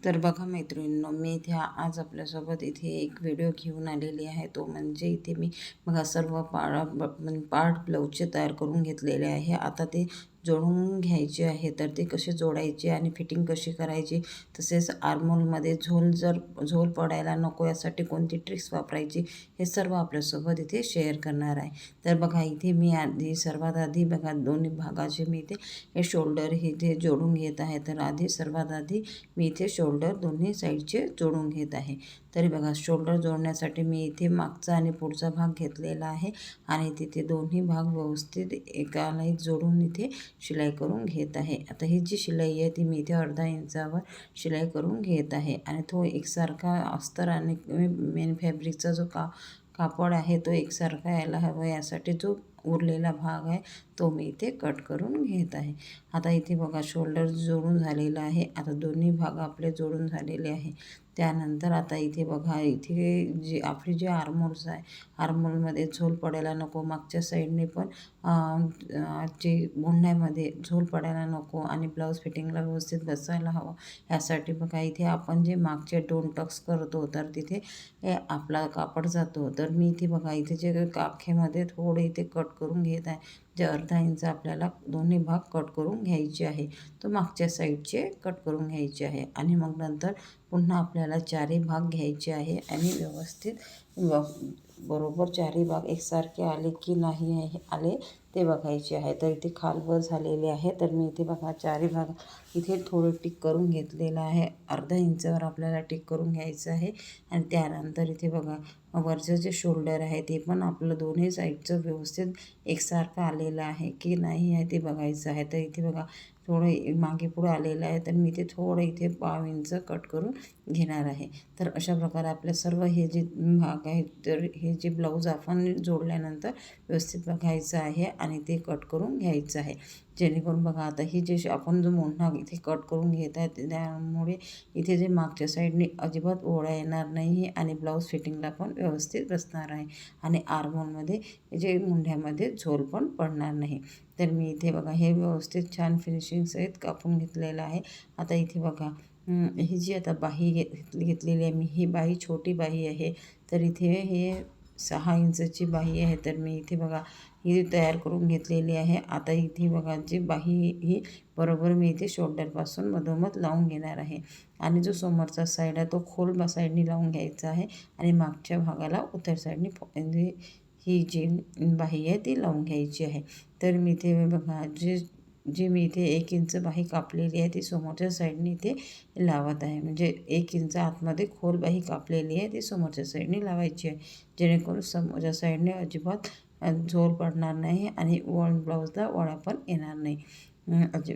तर बघा मैत्रिणींनो, मी इथे आज आपल्यासोबत इथे एक व्हिडिओ घेऊन आलेली आहे. तो म्हणजे इथे मी बघा सर्व पार्ट ब्लाऊजचे तयार करून घेतलेले आहे. आता ते जोडून घ्यायचे आहे. तर ते कसे जोडायचे आणि फिटिंग कशी करायची, तसेच आर्महोलमध्ये झोल पडायला नको यासाठी कोणती ट्रिक्स वापरायची, हे सर्व आपल्यासोबत इथे शेअर करणार आहे. तर बघा इथे मी सर्वात आधी बघा दोन्ही भागाचे मी इथे हे शोल्डर हे इथे जोडून घेत आहे. तर सर्वात आधी मी इथे शोल्डर दोन्ही साईडचे जोडून घेत आहे. तरी बघा शोल्डर जोडण्यासाठी मी इथे मागचा आणि पुढचा भाग घेतलेला आहे आणि तिथे दोन्ही भाग व्यवस्थित एकाला एक जोडून इथे शिलाई करून घेत आहे. आता ही जी शिलाई आहे ती मी इथे अर्धा इंचावर शिलाई करून घेत आहे आणि तो एकसारखा अस्तर आणि मेन फॅब्रिकचा जो कापड आहे तो एकसारखा यायला हवा, यासाठी जो उरलेला भाग आहे तो मी इथे कट करून घेत आहे. आता इथे बघा शोल्डर जोडून झालेला आहे. आता दोन्ही भाग आपले जोडून झालेले आहे. त्यानंतर आता इथे बघा इथे आपली जी आर्महोल्स आहे, आर्महोलमध्ये झोल पडायला नको, मागच्या साईडने पण जे गुंढ्यामध्ये झोल पडायला नको आणि ब्लाऊज फिटिंगला व्यवस्थित बसायला हवं, यासाठी बघा इथे आपण जे मागचे 2 टक्स करतो तर तिथे आपला कापड जातो. तर मी इथे बघा इथे जे काखेमध्ये थोडे इथे कट करून घेत आहे. जे अर्धा इंच आपल्याला दोन्ही भाग कट करून घ्यायचे आहे, तो मागच्या साईडचे कट करून घ्यायचे आहे आणि मग नंतर पुन्हा आपल्याला चारही भाग घ्यायचे आहे आणि व्यवस्थित बरोबर चारही भाग एकसारखे आले की नाही आले ते बघायचे आहे. तर इथे खालवर झालेले आहे. तर मी इथे बघा चारही भाग इथे थोडं टिक करून घेतलेलं आहे. अर्धा इंचावर आपल्याला टिक करून घ्यायचं आहे आणि त्यानंतर इथे बघा वरचं जे शोल्डर आहे ते पण आपलं दोन्ही साईडचं व्यवस्थित एकसारखं आलेलं आहे की नाही आहे ते बघायचं आहे. तर इथे बघा थोडं मागे पुढे आलेलं आहे, तर मी ते थोडं इथे 1/2 इंच कट करून घेणार आहे. तर अशा प्रकारे आपल्या सर्व हे जे भाग आहेत, तर हे जे ब्लाऊज आपण जोडल्यानंतर व्यवस्थित बघायचं आहे आणि ते कट करून घ्यायचं आहे. जेणेकरून बघा आता ही जे आपण जो मोठा इथे कट करून घेत आहे, त्यामुळे इथे जे मागच्या साईडने अजिबात ओळ्या येणार नाही आणि ब्लाऊज फिटिंगला पण व्यवस्थित बसणार आहे आणि आर्महोलमध्ये जे मुंढ्यामध्ये झोल पण पडणार नाही. तर मी इथे बघा हे व्यवस्थित छान फिनिशिंग सहित कापून घेतलेलं आहे. आता इथे बघा ही जी आता बाही घेतलेली आहे मी, ही बाही छोटी बाही आहे. तर इथे हे 6 इंचची बाही आहे. तर मी इथे बघा ही तयार करून घेतलेली आहे. आता इथे बघा जी बाही ही बरोबर मी इथे शोल्डरपासून मधोमध लावून घेणार आहे आणि जो समोरचा साईड आहे तो खोल साईडने लावून घ्यायचा आहे आणि मागच्या भागाला उतर साईडने ही जी बाही आहे ती लावून घ्यायची आहे. तर मी इथे बघा जे मी इथे 1 इंच बाही कापलेली आहे ती समोरच्या साईडने इथे लावत आहे. म्हणजे 1 इंच आतमध्ये खोल बाही कापलेली आहे ती समोरच्या साईडने लावायची आहे, जेणेकरून समोरच्या साईडने अजिबात झोल पडणार नाही आणि ब्लाऊजला वळा पण येणार नाही.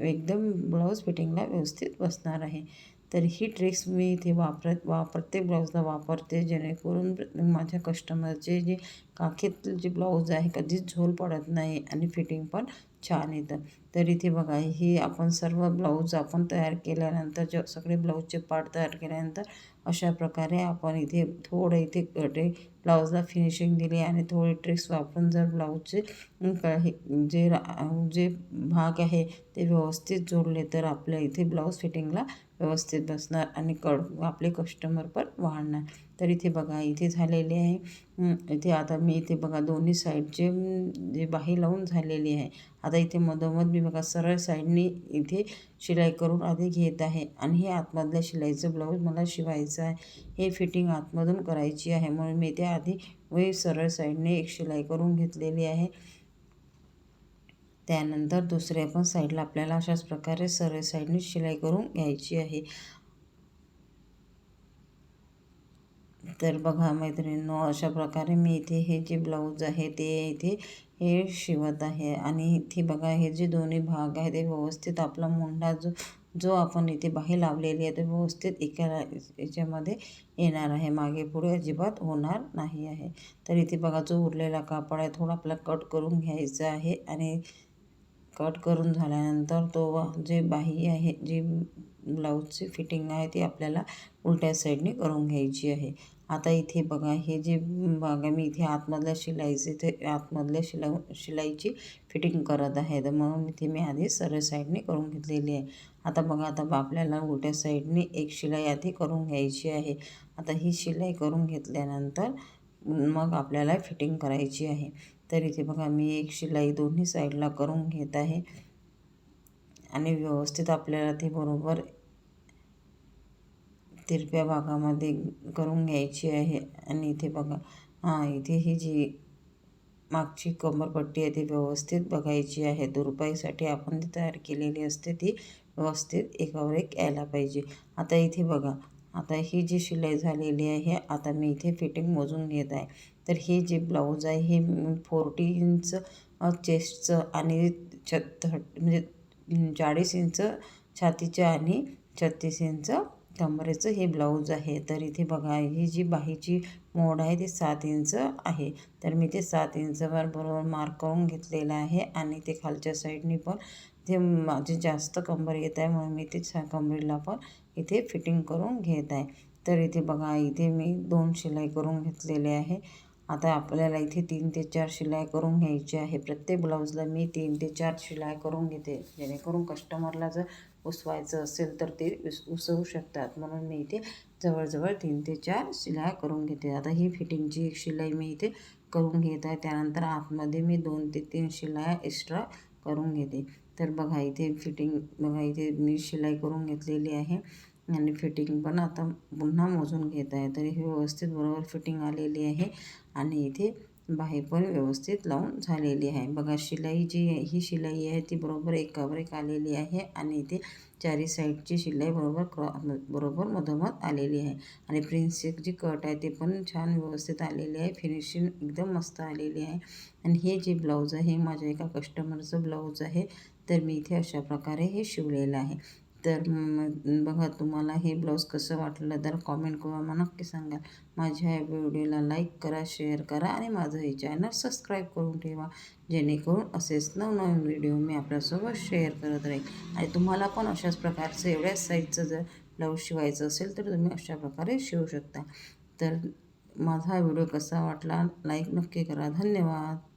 एकदम ब्लाऊज फिटिंगला व्यवस्थित बसणार आहे. तर ही ट्रिक्स मी इथे प्रत्येक ब्लाऊजला वापरते, जेणेकरून माझ्या कस्टमरचे जे काखेतील जे ब्लाऊज आहे कधीच झोल पडत नाही आणि फिटिंग पण छान येतं. तर इथे बघा ही आपण सर्व ब्लाऊज आपण तयार केल्यानंतर जे सगळे ब्लाऊजचे पार्ट तयार केल्यानंतर अशा प्रकारे आपण इथे थोडं इथे ब्लाऊजला फिनिशिंग दिली आणि थोडी ट्रिक्स वापरून जर ब्लाऊजचे जे भाग आहे ते व्यवस्थित जोडले तर आपल्या इथे ब्लाऊज फिटिंगला व्यवस्थित बसणार आणि आपले कस्टमर पण वाढणार. तर इथे बघा इथे झालेले आहे. इथे आता मी इथे बघा दोन्ही साईडचे जे बाही लावून झालेली आहे. आता इथे मधोमध मी बघा सरळ साईडने इथे शिलाई करून आधी घेत आहे आणि हे आतमधल्या शिलाईचं ब्लाऊज मला शिवायचं आहे. हे फिटिंग आतमधून करायची आहे, म्हणून मी इथे आधी सरळ साईडने एक शिलाई करून घेतलेली आहे. त्यानंतर दुसऱ्या पण साईडला आपल्याला अशाच प्रकारे सरळ साईडने शिलाई करून घ्यायची आहे. तर बघा मैत्रिणींनो, अशा प्रकारे मी इथे हे जे ब्लाऊज आहे ते इथे हे शिवत आहे आणि इथे बघा हे जे दोन्ही भाग आहे ते व्यवस्थित आपला मुंढा जो आपण इथे बाही लावलेली आहे ते व्यवस्थित एका याच्यामध्ये येणार आहे, मागे पुढे अजिबात होणार नाही आहे. तर इथे बघा जो उरलेला कापड आहे थोडा आपला कट करून घ्यायचा आहे आणि कट करून झाल्यानंतर तो जे बाही आहे जी ब्लाऊजची फिटिंग आहे ती आपल्याला उलट्या साईडने करून घ्यायची आहे. आता इथे बघा हे जे बघा मी इथे आतमधल्या शिलाईची फिटिंग करत आहे, तर म्हणून इथे मी आधी सरळ साईडने करून घेतलेली आहे. आता बघा, आता आपल्याला उलट्या साईडने एक शिलाई आधी करून घ्यायची आहे. आता ही शिलाई करून घेतल्यानंतर मग आपल्याला फिटिंग करायची आहे. तर इथे बघा, मी एक शिलाई दोन्ही साईडला करून घेत आहे आणि व्यवस्थित आपल्याला ते बरोबर तिरप्या भागामध्ये करून घ्यायची आहे. आणि इथे बघा, इथे ही जी मागची कमरपट्टी आहे ती व्यवस्थित बघायची आहे. दुरुपाईसाठी आपण ती तयार केलेली असते, ती व्यवस्थित एकावर एक यायला पाहिजे. आता इथे बघा, आता ही जी शिलाई झालेली आहे, आता मी इथे फिटिंग मोजून घेत आहे. तर हे जे ब्लाऊज आहे हे 40 इंच चेस्टचं आणि म्हणजे 40 इंच छातीचं आणि 36 इंच कमरेचं हे ब्लाऊज आहे. तर इथे बघा, ही जी बाहीची मोड आहे ती 7 इंच आहे. तर मी ते 7 इंचवर बरोबर मार्क करून घेतलेलं आहे आणि ते खालच्या साईडनी पण ते माझे जास्त कंबर येत आहे म्हणून मी ते कमरेला पण इथे फिटिंग करून घेत आहे. तर इथे बघा, इथे मी 2 शिलाई करून घेतलेले आहे. आता आपल्याला इथे 3 ते 4 शिलाई करून घ्यायची आहे. प्रत्येक ब्लाऊजला मी 3 ते 4 शिलाई करून घेते, जेणेकरून कस्टमरला जर उसवायचं असेल तर ते उसवू शकतात. म्हणून मी इथे जवळजवळ 3 ते 4 शिलाई करून घेते. आता ही फिटिंगची एक शिलाई मी इथे करून घेत आहे. त्यानंतर आतमध्ये मी 2 ते 3 शिलाई एक्स्ट्रा करून घेते. तर बघा, इथे फिटिंग बघा, इथे मी शिलाई करून घेतलेली आहे आणि फिटिंग पण आता पुन्हा मोजून घेत आहे. तर ही व्यवस्थित बरोबर फिटिंग आलेली आहे आणि इथे बाही पण व्यवस्थित लावून झालेली आहे. बघा, शिलाई जी ही शिलाई आहे ती बरोबर एकावर एक आलेली आहे आणि इथे चारी साईडची शिलाई बरोबर मधोमध आलेली आहे आणि प्रिन्सेस जी कट आहे ते पण छान व्यवस्थित आलेली आहे. फिनिशिंग एकदम मस्त आलेली आहे. आणि हे जे ब्लाऊज आहे माझ्या एका कस्टमरचं ब्लाऊज आहे. तर मी इथे अशा प्रकारे हे शिवलेलं आहे. तर बघा, तुम्हाला हे ब्लाऊज कसं वाटलं तर कॉमेंट करून मला नक्की सांगा. माझ्या या व्हिडिओला लाईक करा, शेअर करा आणि माझं हे चॅनल सबस्क्राईब करून ठेवा, जेणेकरून असेच नवनवीन व्हिडिओ मी आपल्यासोबत शेअर करत राहील. आणि तुम्हाला पण अशाच प्रकारचं एवढ्याच साईजचं जर ब्लाऊज शिवायचं असेल तर तुम्ही अशा प्रकारे शिवू शकता. तर माझा हा व्हिडिओ कसा वाटला लाईक नक्की करा. धन्यवाद.